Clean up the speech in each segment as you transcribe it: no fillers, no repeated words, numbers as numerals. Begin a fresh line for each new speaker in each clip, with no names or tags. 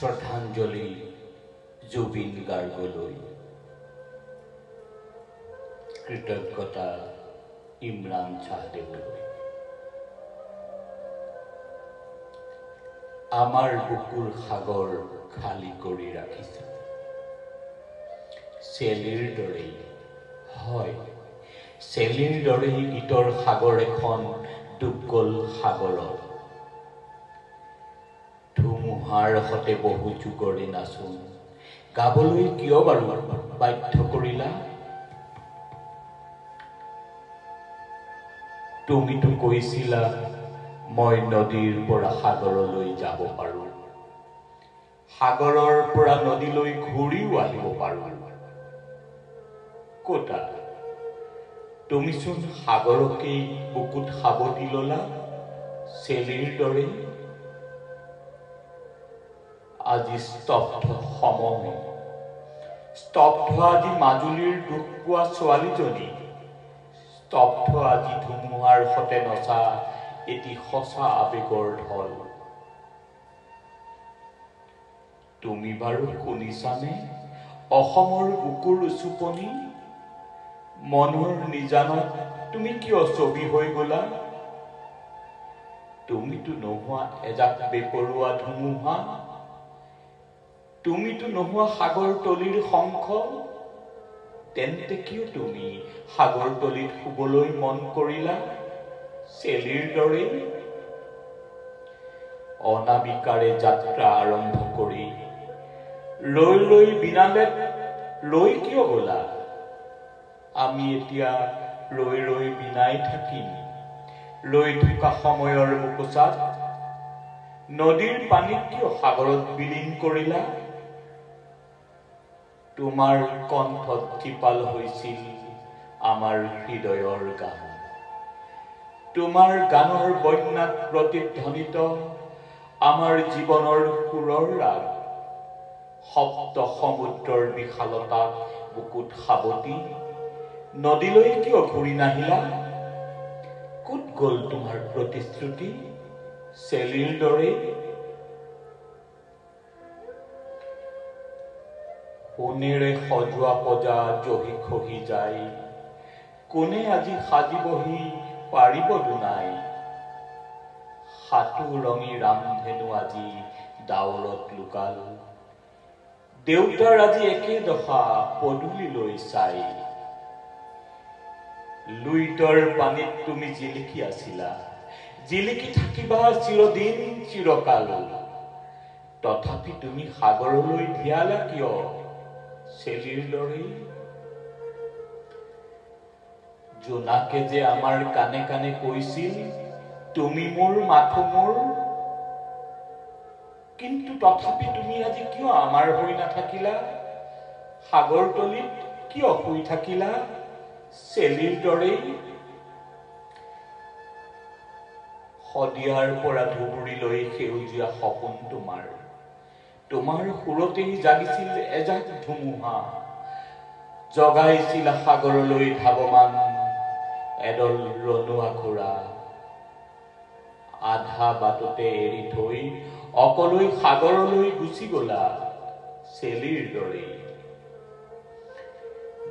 শ্ৰদ্ধাঞ্জলি জুবিন গাৰ্গলৈ, কৃতজ্ঞতা ইমৰান চাহদেৱলৈ। আমাৰ বুকুৰ সাগৰ খালী কৰি ৰাখিছে চেলিৰ দৰেই, হয় চেলিৰ দৰেই গীতৰ সাগৰ এখন ডুব গ'ল সাগৰত। ধুমুহাৰ সতে বহু যুগৰে নাচোন গাবলৈ কিয় বাৰু বাধ্য কৰিলা? তুমিতো কৈছিলা মই নদীৰ পৰা সাগৰলৈ যাব পাৰো, সাগৰৰ পৰা নদীলৈ ঘূৰিও আহিব পাৰো। কতা তুমিচোন সাগৰকেই বুকুত সাৱটি ললা চেলিৰ দৰে। আজি স্তব্ধ সময়, স্তব্ধ আজি মাজুলীৰ দুখ পোৱা ছোৱালীজনী, স্তব্ধ আজি ধুমুহাৰ সতে নচা এটি সঁচা আবেগৰ ঢল। তুমি বাৰু শুনিছানে অসমৰ বুকুৰ উচুপনি? মনৰ নিজানত তুমি কিয় ছবি হৈ গলা? তুমিতো নোহোৱা এজাক বেপৰুৱা ধুমুহা, তুমিতো নোহোৱা সাগৰতলীৰ শংখ, তেন্তে কিয় তুমি সাগৰতলীত শুবলৈ মন কৰিলা চেলিৰ দৰে? অনামিকাৰে যাত্ৰা আৰম্ভ কৰি ৰৈ ৰৈ বিনালেত ৰৈ কিয় গলা? আমি এতিয়া ৰৈ ৰৈ বিনাই থাকিম ৰৈ থকা সময়ৰ বুকুচাত। নদীৰ পানীত কিয় সাগৰত বিলীন কৰিলা? তোমাৰ কণ্ঠত জীপাল হৈছিল আমাৰ হৃদয়ৰ গান, তোমাৰ গানৰ বন্যাত প্ৰতিধ্বনিত আমাৰ জীৱনৰ সুৰৰ ৰাগ। সপ্ত সমুদ্ৰৰ বিশালতাত বুকুত সাৱটি নদীলৈ কিয় ঘূৰি নাহিলা? ক'ত গ'ল তোমাৰ প্ৰতিশ্ৰুতি চেলিৰ দৰে? সোণেৰে সজোৱা পজা জহি খহি যায়, কোনে আজি সাজিবহি পাৰিব দুনাই? সাতু ৰঙী ৰামধেনু আজি ডাৱৰত লুকাল, দেউতাৰ আজি একে দশা পদূলিলৈ চাই। লুইতৰ পানীত তুমি জিলিকি আছিলা, জিলিকি থাকিবা চিৰদিন চিৰকাল। তথাপি তুমি সাগৰলৈ ধিয়ালা কিয় চেলিৰ দৰে? জোনাকে যে আমাৰ কাণে কাণে কৈছিল তুমি মোৰ মাথো মোৰ, কিন্তু তথাপি তুমি আজি কিয় আমাৰ হৈ নাথাকিলা? সাগৰতলীত কিয় শুই থাকিলা চেলিৰ দৰে? শদিয়াৰ পৰা ধুবুৰীলৈ সেউজীয়া সপোন তোমাৰ, তোমাৰ সুৰতেই জাগিছিল এজাক ধুমুহা, জগাইছিল সাগৰলৈ ধাৱমান এডল ৰণুৱা ঘোঁৰা। আধা বাটতে এৰি থৈ অকলৈ সাগৰলৈ গুচি গলা চেলিৰ দৰে।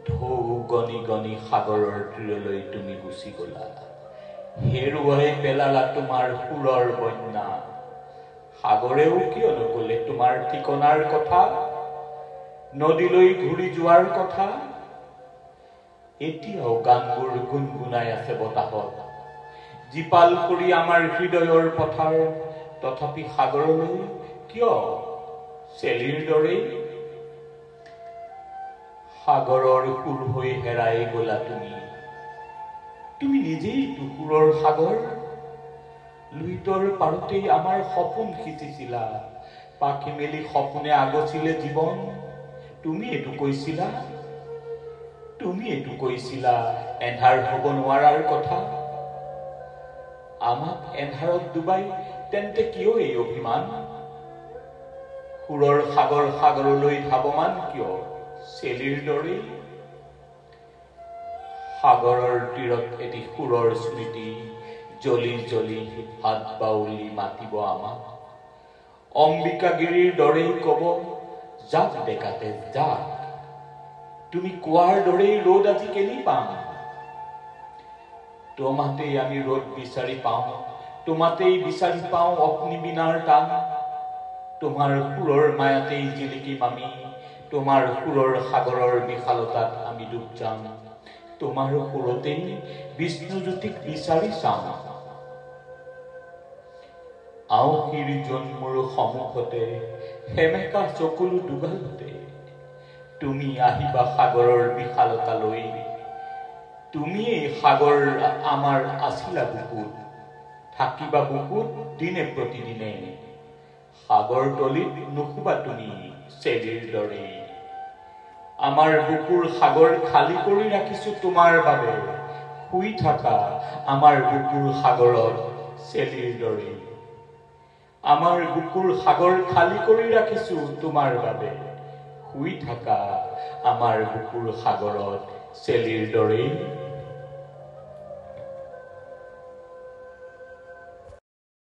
ঢৌ গনি গনি সাগৰৰ তীৰলৈ তুমি গুচি গলা, হেৰুৱাই পেলালা তোমাৰ সুৰৰ বন্যা। সাগৰেও কিয় নকলে তোমাৰ ঠিকনাৰ কথা, নদীলৈ ঘূৰি যোৱাৰ কথা? এতিয়াও গানবোৰ গুণগুণাই আছে বতাহত, জীপাল কৰি আমাৰ হৃদয়ৰ পথাৰ। তথাপি সাগৰলৈ কিয় চেলিৰ দৰে? সাগৰৰ সুৰ হৈ হেৰাই গলা তুমি, তুমি নিজেই সুৰৰ সাগৰ। লুইতৰ পাৰতেই আমাৰ সপোন সিঁচিছিলা, পাখি মেলি সপোনে আগছিলে জীৱন। তুমি এইটো কৈছিলা, তুমি এইটো কৈছিলা এন্ধাৰ হব নোৱাৰাৰ কথা। আমাক এন্ধাৰত ডুবাই তেন্তে কিয় এই অভিমান? সুৰৰ সাগৰ সাগৰলৈ ধাৱমান কিয় চেলিৰ দৰে? সাগৰৰ তীৰত এটি সুৰৰ স্মৃতি জ্বলি জ্বলি হাত বাউলি মাতিব আমাক। অম্বিকাগিৰিৰ দৰেই কব, যাক ডেকাতে যাক। তুমি কোৱাৰ দৰেই ৰ'দ আজি কেনি পাম? তোমাতেই আমি ৰ'দ বিচাৰি পাওঁ, তোমাতেই বিচাৰি পাওঁ অগ্নিবীণাৰ টান। তোমাৰ সুৰৰ মায়াতেই জিলিকিম আমি, তোমাৰ সুৰৰ সাগৰৰ বিশালতাত আমি ডুব যাম। তোমাৰ সুৰতেই বিষ্ণুজ্যোতিক বিচাৰি চাম। আওসীৰ জন্মৰ সন্মুখতে সেমেকা চকুলো দুগালতে তুমি আহিবা সাগৰৰ বিশালতালৈ। তুমিয়েই সাগৰ আমাৰ আছিলা বুকুত, থাকিবা বুকুত দিনে প্ৰতিদিনে। সাগৰ তলিত নুশুবা তুমি চেলিৰ দৰে। আমাৰ বুকুৰ সাগৰ খালী কৰি ৰাখিছো তোমাৰ বাবে, শুই থাকা আমাৰ বুকুৰ সাগৰত চেলিৰ দৰে। আমাৰ বুকুৰ সাগৰ খালী কৰি ৰাখিছো তোমাৰ বাবে, শুই থাকা আমাৰ বুকুৰ সাগৰত চেলিৰ দৰে।